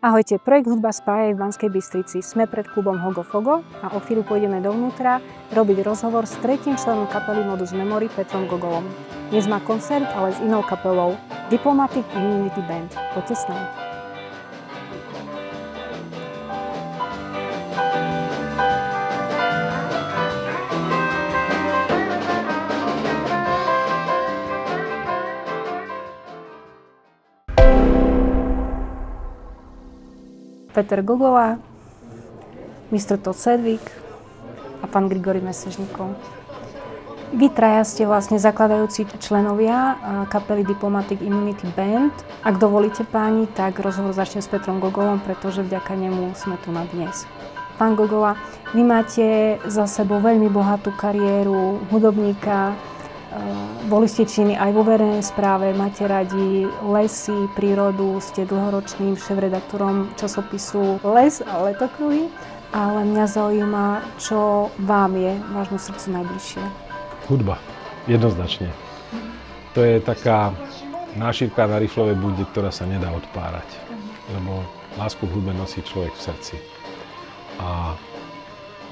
Ahojte, projekt Hudba spája v Banskej Bystrici. Sme pred klubom Hogo Fogo a o chvíľu pôjdeme dovnútra robiť rozhovor s tretím členom kapely Modus Memory Petrom Gogolom. Dnes má koncert, ale s inou kapelou Diplomatic Immunity Band. Poďte s nami. Peter Gogola, Mr. Todd Sedgwick a pán Grigory Mesežníkov. Vy traja ste vlastne zakladajúci členovia kapely Diplomatic Immunity Band. Ak dovolíte páni, tak rozhovor začne s Petrom Gogolom, pretože vďaka nemu sme tu na dnes. Pán Gogola, vy máte za sebou veľmi bohatú kariéru hudobníka. Boli ste činní aj vo verejnej správe, máte radi lesy, prírodu, ste dlhoročným šéfredaktorom časopisu Les a Letokruhy, ale mňa zaujíma, čo vám je vášmu srdcu najbližšie. Hudba, jednoznačne. To je taká nášivka na riflovej bunde, ktorá sa nedá odpárať, lebo lásku k hudbe nosí človek v srdci. A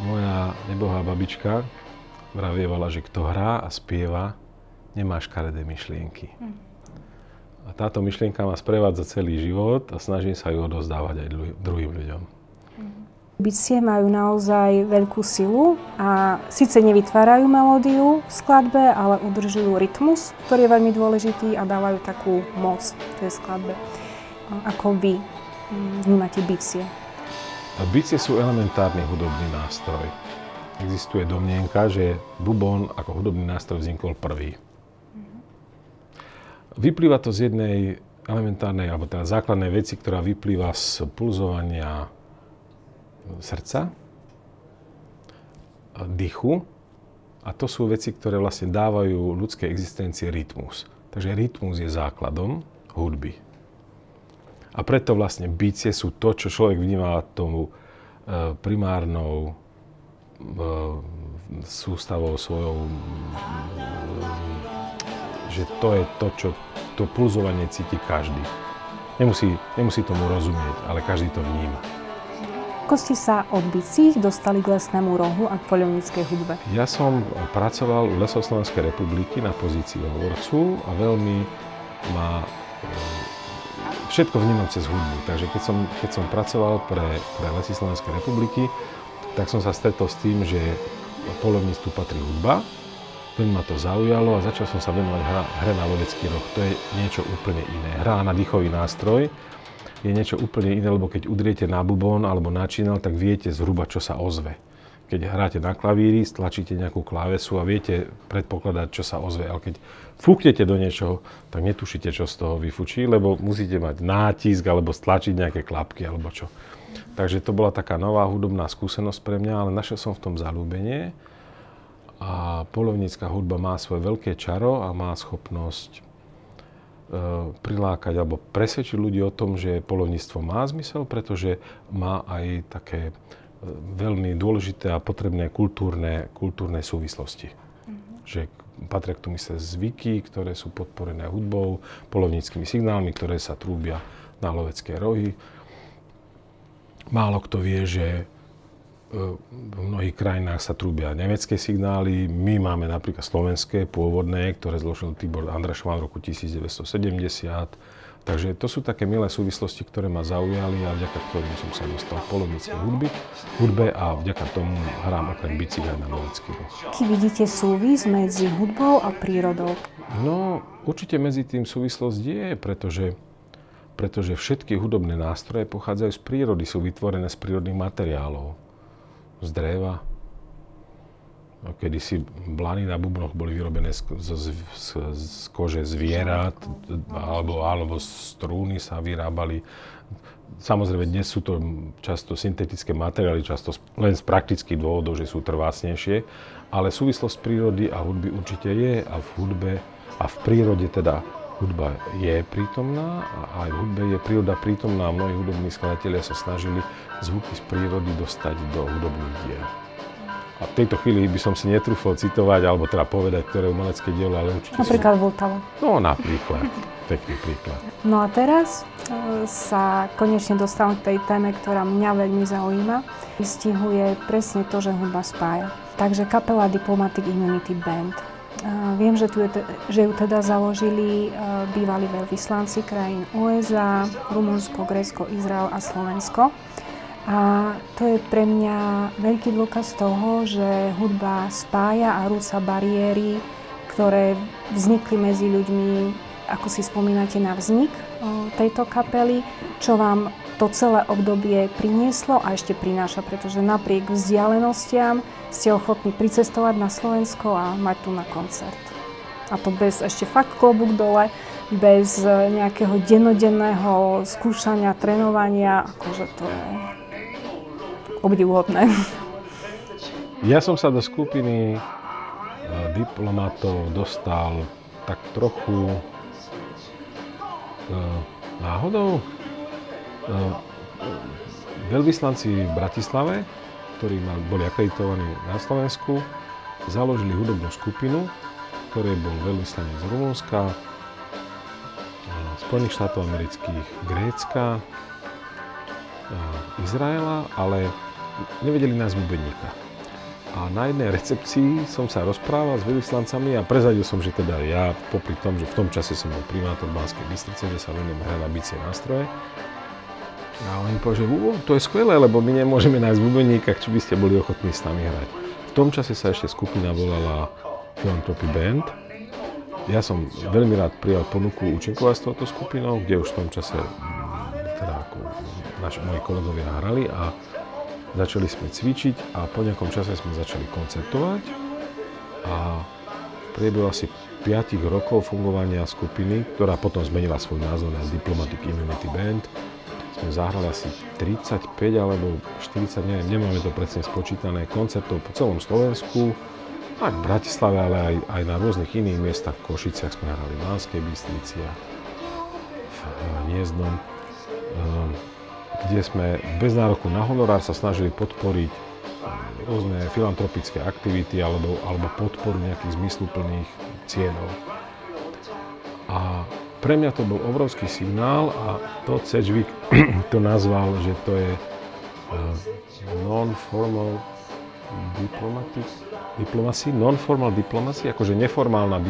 moja nebohá babička vravievala, že kto hrá a spieva, nemá škaredé myšlienky. A táto myšlienka ma sprevádza celý život a snažím sa ju odovzdávať aj druhým ľuďom. Bicie majú naozaj veľkú silu a síce nevytvárajú melódiu v skladbe, ale udržujú rytmus, ktorý je veľmi dôležitý a dávajú takú moc tej skladbe. Ako vy vnímate bicie? Bicie sú elementárny hudobný nástroj. Existuje domnienka, že bubon ako hudobný nástroj vznikol prvý. Vyplýva to z jednej elementárnej, alebo teda základnej veci, ktorá vyplýva z pulzovania srdca, dychu. A to sú veci, ktoré vlastne dávajú ľudskej existencii rytmus. Takže rytmus je základom hudby. A preto vlastne bicie sú to, čo človek vníma tomu primárnou sústavou svojou, že to je to, čo to pulzovanie cíti každý. Nemusí tomu rozumieť, ale každý to vníma. Ako ste sa od bicích dostali k lesnému rohu a k poľovníckej hudbe? Ja som pracoval u Lesov Slovenskej republiky na pozícii hovorcu a veľmi ma všetko vnímam cez hudbu. Takže keď som pracoval pre Lesy Slovenskej republiky, tak som sa stretol s tým, že poľovníctvu patrí hudba. Veľmi ma to zaujalo a začal som sa venovať hre na lovecký roh. To je niečo úplne iné. Hra na dýchový nástroj je niečo úplne iné, lebo keď udriete na bubon alebo na činel, tak viete zhruba, čo sa ozve. Keď hráte na klavíri, stlačíte nejakú klávesu a viete predpokladať, čo sa ozve. Ale keď fúknete do niečoho, tak netušíte, čo z toho vyfučí, lebo musíte mať nátisk alebo stlačiť nejaké klapky alebo čo. Takže to bola taká nová hudobná skúsenosť pre mňa, ale našiel som v tom zaľúbenie. A poľovnícka hudba má svoje veľké čaro a má schopnosť prilákať alebo presvedčiť ľudí o tom, že poľovníctvo má zmysel, pretože má aj také veľmi dôležité a potrebné kultúrne súvislosti. Že patria k tomu isté zvyky, ktoré sú podporené hudbou, poľovníckymi signálmi, ktoré sa trúbia na lovecké rohy. Málo kto vie, že v mnohých krajinách sa trúbia nemecké signály. My máme napríklad slovenské, pôvodné, ktoré zložil Tibor Andrašovan v roku 1970. Takže to sú také milé súvislosti, ktoré ma zaujali a vďaka ktorým som sa dostal k poľovníckej hudbe a vďaka tomu hrám okrem bicí aj na lovecký roh. Aký vidíte súvis medzi hudbou a prírodou? No, určite medzi tým súvislosť je, pretože všetky hudobné nástroje pochádzajú z prírody, sú vytvorené z prírodných materiálov. Z dreva. Kedysi blány na bubnoch boli vyrobené z kože zvierat, alebo strúny sa vyrábali. Samozrejme, dnes sú to často syntetické materiály, často len z praktických dôvodov, že sú trvácnejšie, ale súvislosť prírody a hudby určite je a v hudbe a v prírode teda hudba je prítomná a aj v hudbe je príroda prítomná a mnohí hudobní skladatelia sa snažili zvuky z prírody dostať do hudobných diel. A A v tejto chvíli by som si netrúfol citovať, alebo teda povedať, ktoré umelecké dielo, ale určite Napríklad Vltava. No, napríklad. Pekný príklad. No a teraz sa konečne dostávam k tej téme, ktorá mňa veľmi zaujíma. Vystihuje presne to, že hudba spája. Takže kapela Diplomatic Immunity Band. Viem, že ju teda založili bývalí veľvyslanci krajín USA, Rumunsko, Grécko, Izrael a Slovensko. A to je pre mňa veľký dôkaz toho, že hudba spája a rúca bariéry, ktoré vznikli medzi ľuďmi, ako si spomínate na vznik tejto kapely, čo vám to celé obdobie prinieslo a ešte prináša, pretože napriek vzdialenostiam ste ochotní pricestovať na Slovensko a mať tu na koncert. A to bez ešte fakt klobúk dole, bez nejakého dennodenného skúšania, trénovania, akože to je obdivuhodné. Ja som sa do skupiny diplomatov dostal tak trochu náhodou. Veľvyslanci v Bratislave, ktorí boli akreditovaní na Slovensku, založili hudobnú skupinu, ktorej bol veľvyslanec z Rumunska, Spojených štátov amerických, Grécka, Izraela, ale nevedeli nájsť bubeníka. A na jednej recepcii som sa rozprával s veľvyslancami a prezradil som, že teda ja, popri tom, že v tom čase som bol primátor Banskej Bystrice, že sa venujem hrať na bicie nástroje. A oni povedali, že to je skvelé, lebo my nemôžeme nájsť bubeníka, či by ste boli ochotní s nami hrať. V tom čase sa ešte skupina volala Philanthropy Band. Ja som veľmi rád prijal ponuku účinkovať s touto skupinou, kde už v tom čase teda ako moji kolegovia hrali a začali sme cvičiť a po nejakom čase sme začali koncertovať a v priebehu asi 5 rokov fungovania skupiny, ktorá potom zmenila svoj názov na Diplomatic Immunity Band, sme zahrali asi 35 alebo 40, neviem, nemáme to presne spočítané, koncertov po celom Slovensku, aj v Bratislave, ale aj na rôznych iných miestach. V Košiciach sme hrali v Banskej Bystrici a v Hniezdnom, kde sme bez nároku na honorár sa snažili podporiť rôzne filantropické aktivity alebo podporu nejakých zmysluplných cieľov. A pre mňa to bol obrovský signál a to Sedgwick to nazval, že to je non-formal diplomacy, akože neformálna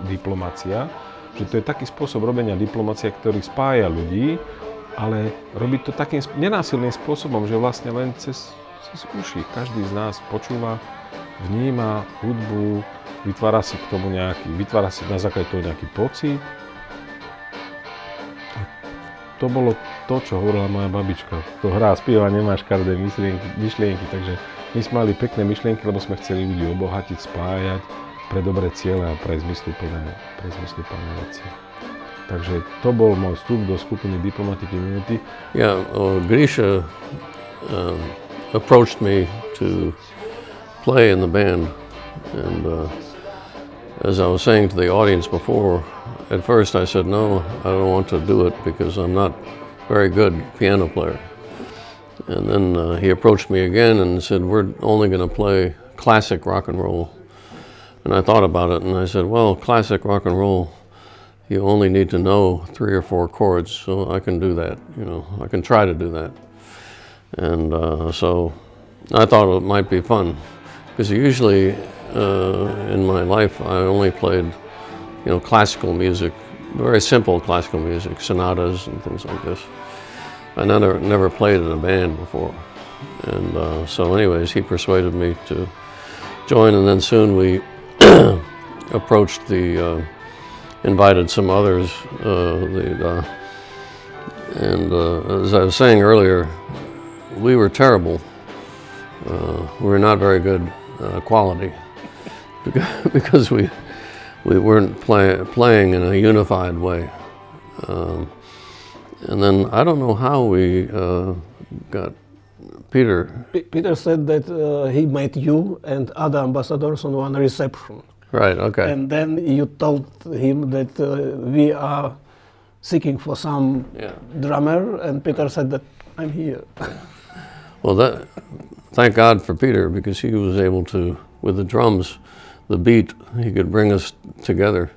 diplomacia, že to je taký spôsob robenia diplomacie, ktorý spája ľudí, ale robí to takým nenásilným spôsobom, že vlastne len cez uši. Každý z nás počúva, vníma hudbu, vytvára si na základe toho nejaký pocit. To bolo to, čo hovorila moja babička. To hrá, spieva, nemáš každé myšlienky, takže my sme mali pekné myšlienky, lebo sme chceli ľudí obohatiť, spájať pre dobré ciele a pre zmysluplné veci. Takže to bol môj vstup do skupiny Diplomatic Immunity. Yeah, Grisha approached me to play in the band, and as I was saying to the audience before, at first I said no, I don't want to do it because I'm not very good piano player. And then he approached me again and said, we're only going to play classic rock and roll. And I thought about it and I said, well, classic rock and roll, you only need to know 3 or 4 chords, so I can do that, I can try to do that. And so I thought it might be fun, because usually in my life I only played, classical music, very simple classical music, sonatas and things like this. I never played in a band before. And so anyways, he persuaded me to join, and then soon we approached invited some others, and as I was saying earlier, we were terrible. We were not very good quality because we weren't playing in a unified way. And then I don't know how we got Peter. Peter said that he met you and other ambassadors on one reception. Right, okay. And then you told him that we are seeking for some drummer, and Peter said that I'm here. Well, thank God for Peter, because he was able to, with the drums, the beat, he could bring us together.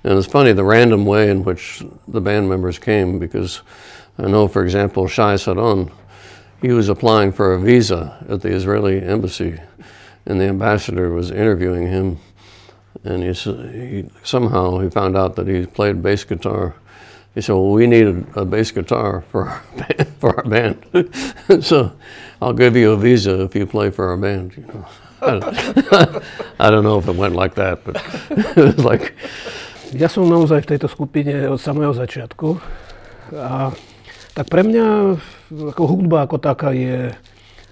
And it's funny, the random way in which the band members came, because I know, for example, Shai Saron, he was applying for a visa at the Israeli embassy, and the ambassador was interviewing him, and somehow he found out that he played bass guitar. He said, well, we needed a bass guitar for our band. So I'll give you a visa if you play for our band. You know. I don't know if it went like that, but it was like... Ja som naozaj v tejto skupine od samého začiatku. A tak pre mňa ako hudba ako taká je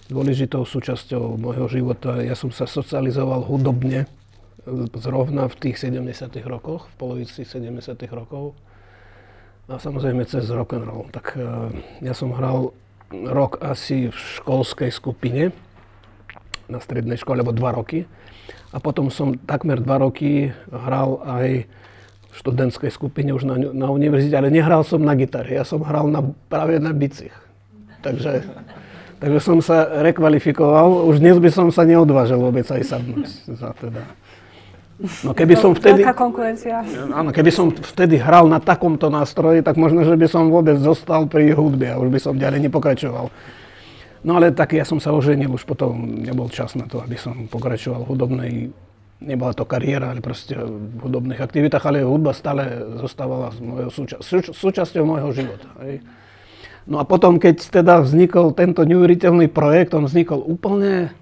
dôležitou súčasťou môjho života. Ja som sa socializoval hudobne zrovna v tých 70. rokoch, v polovici 70. rokov. A samozrejme cez rock and roll. Tak ja som hral rok asi v školskej skupine na strednej škole, alebo 2 roky. A potom som takmer 2 roky hral aj v študentskej skupine už na univerzite, ale nehral som na gitare, ja som hral práve na bicích. Takže som sa rekvalifikoval, už dnes by som sa neodvážil vôbec aj sadnúť za teda. No keby som vtedy... Veľká konkurencia. Áno, keby som vtedy hral na takomto nástroji, tak možno, že by som vôbec zostal pri hudbe a už by som ďalej nepokračoval. No ale tak ja som sa oženil, už potom nebol čas na to, aby som pokračoval v hudobnej. Nebola to kariéra, ale proste v hudobných aktivitách, ale hudba stále zostávala súčasťou môjho života. Hej. No a potom, keď teda vznikol tento neuveriteľný projekt, on vznikol úplne,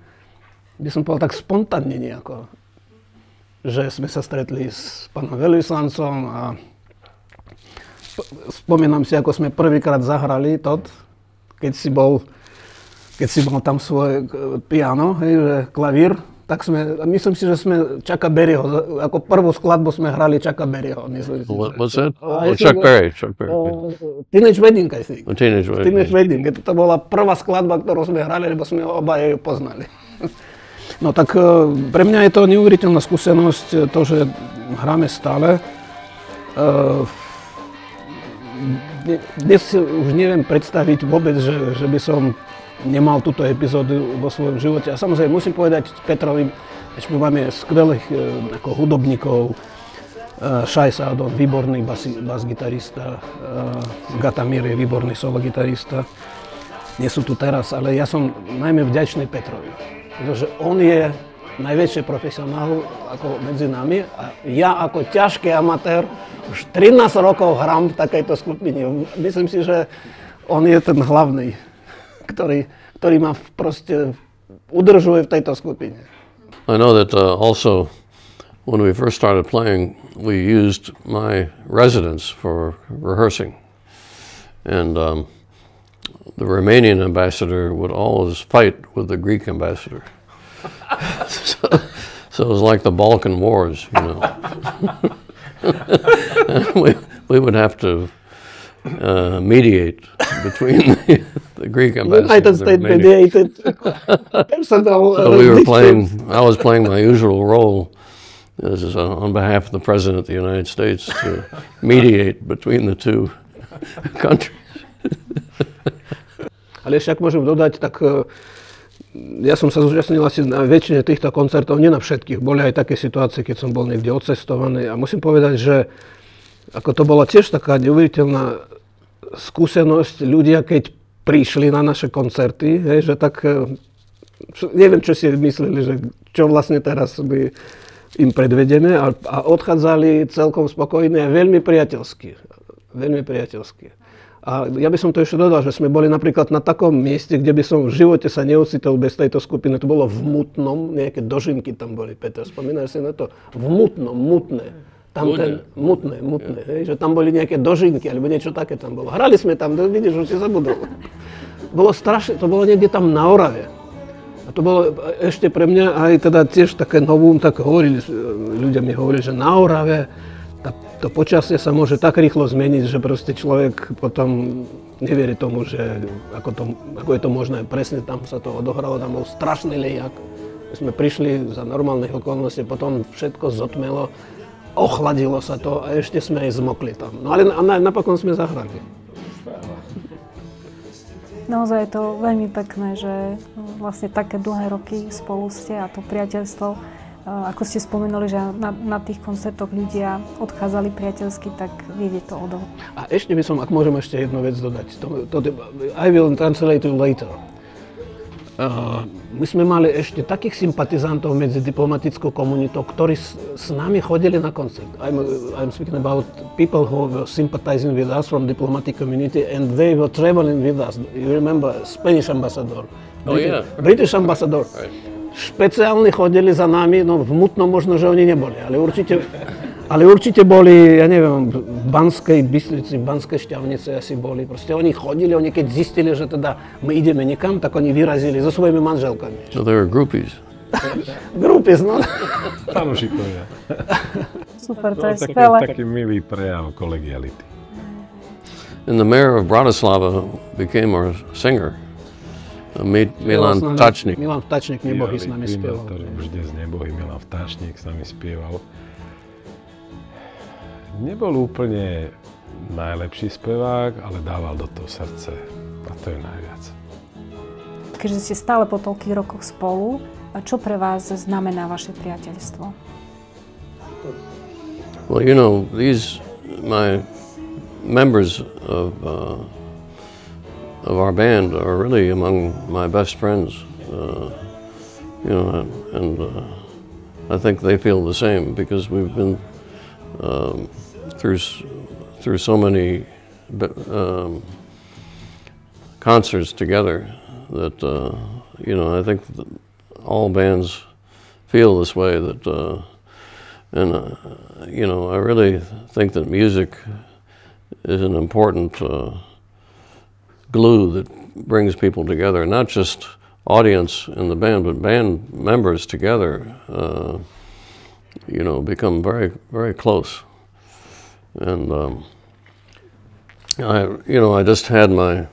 by som povedal, tak spontánne nejako. Že sme sa stretli s pánom veľvyslancom a spomínam si, ako sme prvýkrát zahrali keď si bol tam svoje piano, hej, že klavír. Tak myslím si, že sme Chucka Berryho, ako prvú skladbu sme hrali Chucka Berryho. What's that? Chuck Berry. Teenage Wedding, I think. Teenage Wedding. To bola prvá skladba, ktorú sme hrali, lebo sme obaja ju poznali. No tak pre mňa je to neuveriteľná skúsenosť, to, že hráme stále. Dnes si už neviem predstaviť vôbec, že by som nemal túto epizódu vo svojom živote. A samozrejme musím povedať Petrovi, že my máme skvelých ako hudobníkov, Shai Saron, výborný bas-gitarista, Gatamir je výborný solo-gitarista. Nie sú tu teraz, ale ja som najmä vďačný Petrovi, pretože on je najväčší profesionál ako medzi nami a ja ako ťažký amatér už 13 rokov hrám v takejto skupine. Myslím si, že on je ten hlavný, ktorý ma proste udržuje v tejto skupine. I know that also when we first started playing, we used my residence for rehearsing. And the Romanian ambassador would always fight with the Greek ambassador. So it was like the Balkan Wars, you know. we would have to mediate between the Greek ambassador. United States mediated personal. So I was playing my usual role as on behalf of the President of the United States to mediate between the two countries. Ale ešte ak môžem dodať, tak ja som sa zúčastnil asi na väčšine týchto koncertov, nie na všetkých. Boli aj také situácie, keď som bol niekde odcestovaný a musím povedať, že ako to bola tiež taká neuveriteľná skúsenosť, ľudia, keď prišli na naše koncerty, hej, že tak, neviem, čo si mysleli, že čo vlastne teraz by im predvedeme a odchádzali celkom spokojní a veľmi priateľsky. Veľmi priateľsky. A ja by som to ešte dodal, že sme boli napríklad na takom mieste, kde by som v živote sa neocitol bez tejto skupiny. To bolo v Mutnom, nejaké dožinky tam boli, Peter, spomínaš si na to? V Mutnom, Mutné. Tam Mutné, hej, že tam boli nejaké dožinky, alebo niečo také tam bolo. Hrali sme tam, vidíš, už si zabudol. Bolo strašne, to bolo niekde tam na Orave. A to bolo ešte pre mňa aj teda tiež také novum, tak hovorili, ľudia mi hovorili, že na Orave to počasie sa môže tak rýchlo zmeniť, že proste človek potom neverí tomu, že ako je to možné. Presne tam sa to odohralo, tam bol strašný lejak. My sme prišli za normálnych okolností, potom všetko zotmelo, ochladilo sa to a ešte sme aj zmokli tam. No ale napokon sme zahrali. Naozaj je to veľmi pekné, že vlastne také dlhé roky spolu ste a to priateľstvo, ako ste spomenuli, že na tých koncertoch ľudia odchádzali priateľsky, tak viete to odol. A ešte by som, ak môžem ešte jednu vec dodať, I will translate it later. My sme mali ešte takých sympatizantov medzi diplomatickou komunitou, ktorí s nami chodili na koncert. I'm speaking about people who were sympathizing with us from diplomatic community and they were traveling with us. You remember Spanish ambassador? British ambassador. Right. Špeciálne chodili za nami, no v Mutnom možno, že oni neboli, ale určite boli, ja neviem, v Banskej Bystrici, v Banskej Šťavnice asi boli. Proste oni chodili, oni keď zistili, že teda my ideme niekam, tak oni vyrazili so svojimi manželkami. So they were groupies. Groupies, no. Fanúšikovia. Super, to je skvelé. Taký milý prejav kolegiality. And the mayor of Bratislava became our singer. Milan Vtáčnik. Milan Vtáčnik nebohý s nami spieval. Vždy z nebohý Milan Vtáčnik s nami spieval. Nebol úplne najlepší spevák, ale dával do toho srdce. A to je najviac. Keďže ste stále po toľkých rokoch spolu, čo pre vás znamená vaše priateľstvo? Well, you know, my members of our band are really among my best friends, you know, and I think they feel the same because we've been through so many concerts together that you know, I think that all bands feel this way. That and you know, I really think that music is an important glue that brings people together, not just audience in the band, but band members together, you know, become very, very close. And I just had my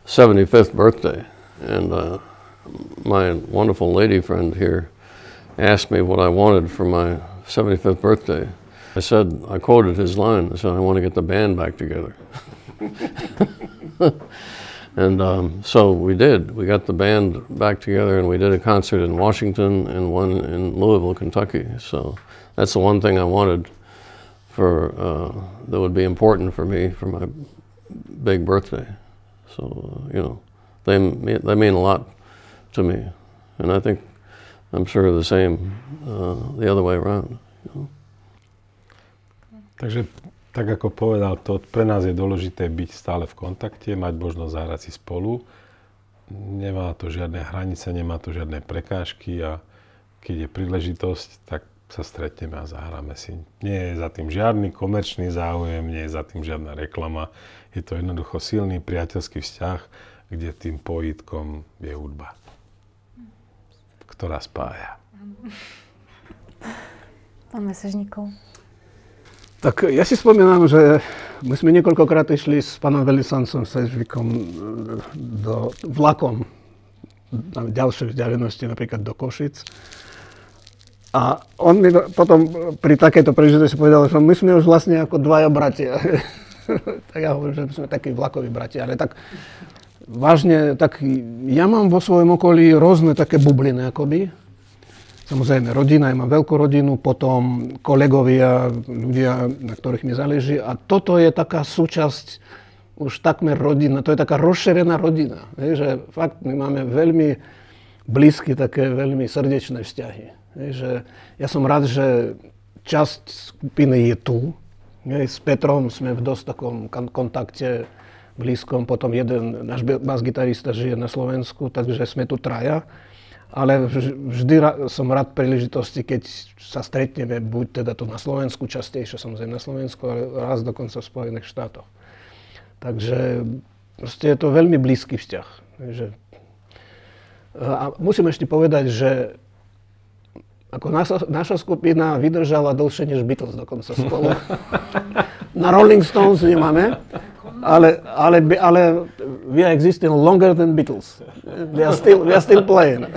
75th birthday, and my wonderful lady friend here asked me what I wanted for my 75th birthday. I quoted his line. I said, I want to get the band back together. And so we did. We got the band back together, and we did a concert in Washington and one in Louisville, Kentucky. So that's the one thing I wanted for that would be important for me for my big birthday. So you know, they mean a lot to me, and I think I'm sure the same the other way around. You know? Takže tak ako povedal Todd, pre nás je dôležité byť stále v kontakte, mať možnosť zahrať si spolu. Nemá to žiadne hranice, nemá to žiadne prekážky a keď je príležitosť, tak sa stretneme a zahráme si. Nie je za tým žiadny komerčný záujem, nie je za tým žiadna reklama. Je to jednoducho silný priateľský vzťah, kde tým pojitkom je hudba, ktorá spája. Pán Mesežníkov. Tak ja si spomínam, že my sme niekoľkokrát išli s pánom veľvyslancom Sežvíkom vlakom na ďalšie vzdialenosti, napríklad do Košic. A on mi potom pri takejto príležitosti povedal, že my sme už vlastne ako dvaja bratia. Tak ja hovorím, že sme takí vlakoví bratia, ale tak vážne, tak ja mám vo svojom okolí rôzne také bubliny akoby. Samozrejme, rodina, ja mám veľkú rodinu, potom kolegovia, ľudia, na ktorých mi záleží. A toto je taká súčasť už takmer rodina, to je taká rozšerená rodina. Že fakt my máme veľmi blízky, také veľmi srdečné vzťahy. Že ja som rád, že časť skupiny je tu. S Petrom sme v dosť takom kontakte blízkom, potom jeden náš bas-gitarista žije na Slovensku, takže sme tu traja. Ale vždy som rád príležitosti, keď sa stretneme, buď teda tu na Slovensku, častejšie samozrejme na Slovensku, ale raz dokonca v Spojených štátoch. Takže proste je to veľmi blízky vzťah. A musím ešte povedať, že ako naša skupina vydržala dlhšie než Beatles dokonca spolu. Na Rolling Stones nemáme, ale we are existing longer than Beatles. We are still playing.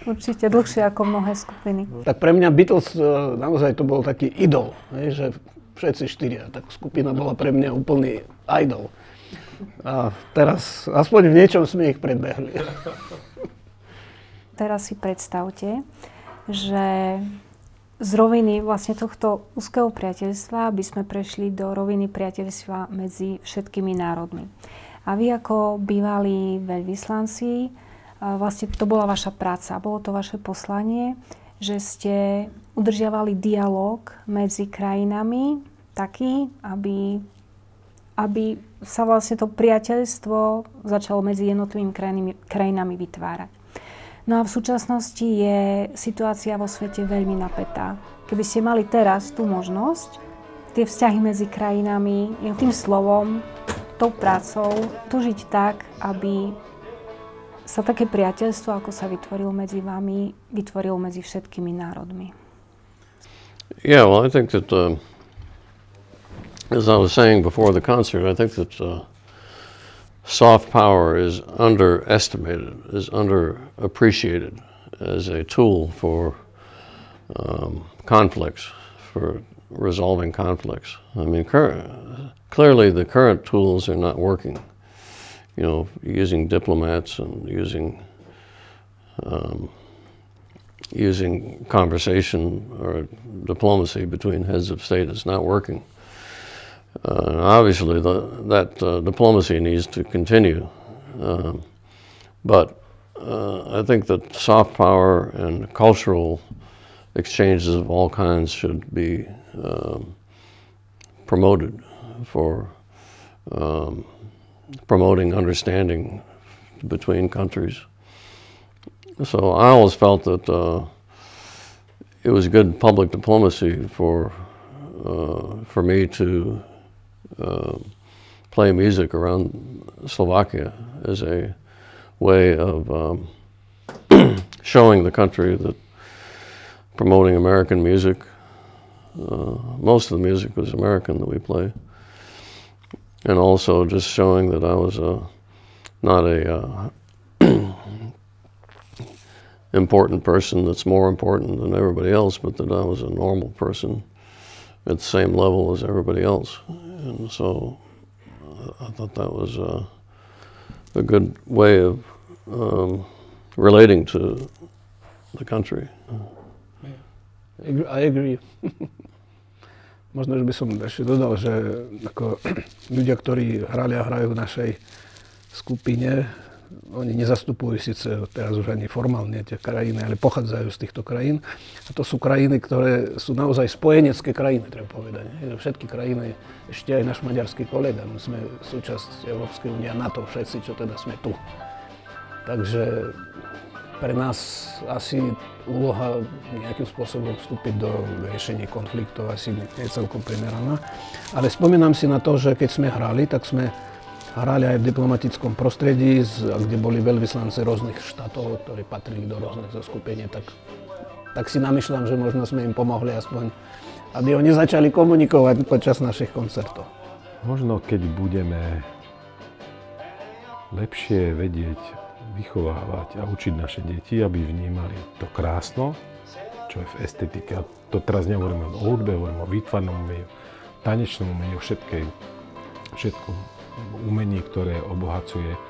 Určite dlhšie ako mnohé skupiny. Tak pre mňa Beatles naozaj to bol taký idol, že všetci štyria. Tak skupina bola pre mňa úplný idol. A teraz aspoň v niečom sme ich predbehli. Teraz si predstavte, že z roviny vlastne tohto úzkeho priateľstva by sme prešli do roviny priateľstva medzi všetkými národmi. A vy ako bývalí veľvyslanci, vlastne to bola vaša práca, bolo to vaše poslanie, že ste udržiavali dialóg medzi krajinami taký, aby sa vlastne to priateľstvo začalo medzi jednotlivými krajinami vytvárať. No a v súčasnosti je situácia vo svete veľmi napätá. Keby ste mali teraz tú možnosť, tie vzťahy medzi krajinami, tým slovom, tou prácou, tužiť tak, aby sa také priateľstvo, ako sa vytvorilo medzi vami, vytvorilo medzi všetkými národmi. Yeah, well, I think that, as I was saying before the concert, I think that soft power is underestimated, is underappreciated as a tool for conflicts, for resolving conflicts. I mean, clearly the current tools are not working. You know, using diplomats and using conversation or diplomacy between heads of state is not working. Obviously, that diplomacy needs to continue, but I think that soft power and cultural exchanges of all kinds should be promoted for promoting understanding between countries. So I always felt that it was good public diplomacy for me to play music around Slovakia as a way of showing the country that promoting American music, most of the music was American that we play, and also just showing that I was not a important person that's more important than everybody else, but that I was a normal person at the same level as everybody else. And so I thought that was a good way of relating to the country. I agree. Možno, že by som ešte dodal, že ako ľudia, ktorí hrali a hrajú v našej skupine, oni nezastupujú síce teraz už ani formálne tie krajiny, ale pochádzajú z týchto krajín. A to sú krajiny, ktoré sú naozaj spojenecké krajiny, treba povedať. Nie? Všetky krajiny, ešte aj náš maďarský kolega, my sme súčasť Európskej únie a NATO, všetci, čo teda sme tu. Takže pre nás asi úloha nejakým spôsobom vstúpiť do riešenia konfliktov asi nie je celkom primeraná. Ale spomínam si na to, že keď sme hrali, tak sme hrali aj v diplomatickom prostredí, kde boli veľvyslanci rôznych štátov, ktorí patrili do rôznych zoskupení, tak si namýšľam, že možno sme im pomohli aspoň, aby oni začali komunikovať počas našich koncertov. Možno keď budeme lepšie vedieť vychovávať a učiť naše deti, aby vnímali to krásno, čo je v estetike. A to teraz nehovoríme o hudbe, hovoríme o výtvarnom umeniu, tanečnom umeniu, všetko umení, ktoré obohacuje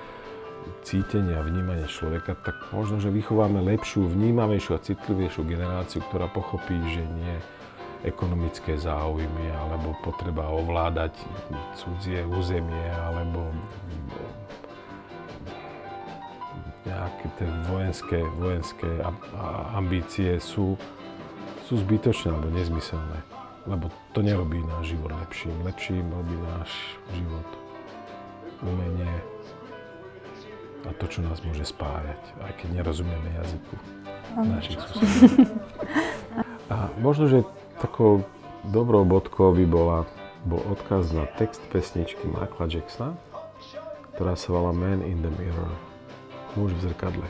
cítenie a vnímanie človeka, tak možno, že vychováme lepšiu, vnímavejšiu a citlivejšiu generáciu, ktorá pochopí, že nie ekonomické záujmy alebo potreba ovládať cudzie územie alebo nejaké tie vojenské ambície sú zbytočné alebo nezmyselné, lebo to nerobí náš život lepším. Lepším robí náš život umenie a to, čo nás môže spájať, aj keď nerozumieme jazyku našich susedov. A možno, že takou dobrou bodkou by bol odkaz na text pesničky Michaela Jacksona, ktorá sa volá Man in the Mirror, muž v zrkadle.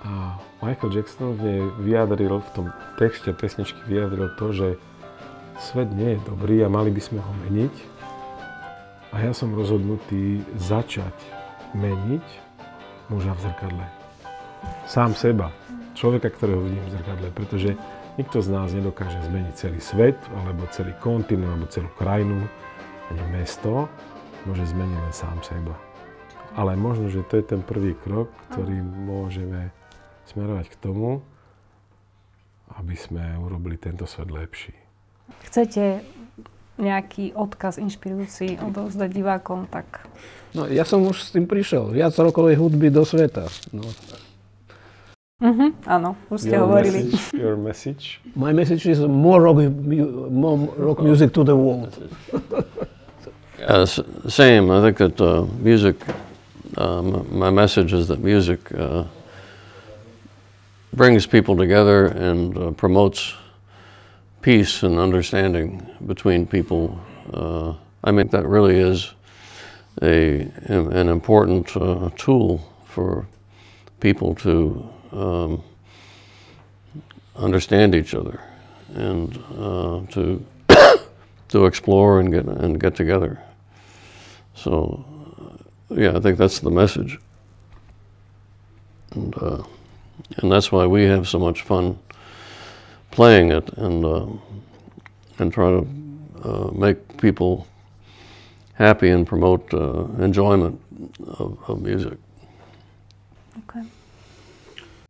A Michael Jackson vyjadril v tom texte pesničky to, že svet nie je dobrý a mali by sme ho meniť. A ja som rozhodnutý začať meniť muža v zrkadle. Sám seba, človeka, ktorého vidím v zrkadle, pretože nikto z nás nedokáže zmeniť celý svet, alebo celý kontinent, alebo celú krajinu, ani mesto, môže zmeniť len sám seba. Ale možno, že to je ten prvý krok, ktorý môžeme smerovať k tomu, aby sme urobili tento svet lepší. Chcete nejaký odkaz inšpirujúci odovzdať divákom, tak... No, ja som už s tým prišiel. Viac rokovej hudby do sveta. No. Áno, už ste hovorili. Your message? My message is more rock music to the world. Same. I think that music, my message is that music brings people together and promotes peace and understanding between people. I think that really is an important tool for people to understand each other and to explore and get together. So, yeah, I think that's the message, and that's why we have so much fun playing it and try to make people happy and promote enjoyment of music. Okay.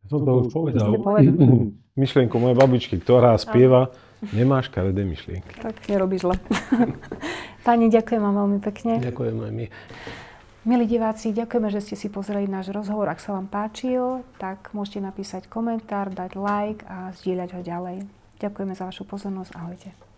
Som to už povedal. Myšlienku mojej babičky, ktorá spieva, nemáš škaredé myšlienky. Tak nerobíš zle. Páni, ďakujem vám veľmi pekne. Ďakujem aj my. Milí diváci, ďakujeme, že ste si pozreli náš rozhovor. Ak sa vám páčil, tak môžete napísať komentár, dať like a zdieľať ho ďalej. Ďakujeme za vašu pozornosť. Ahojte.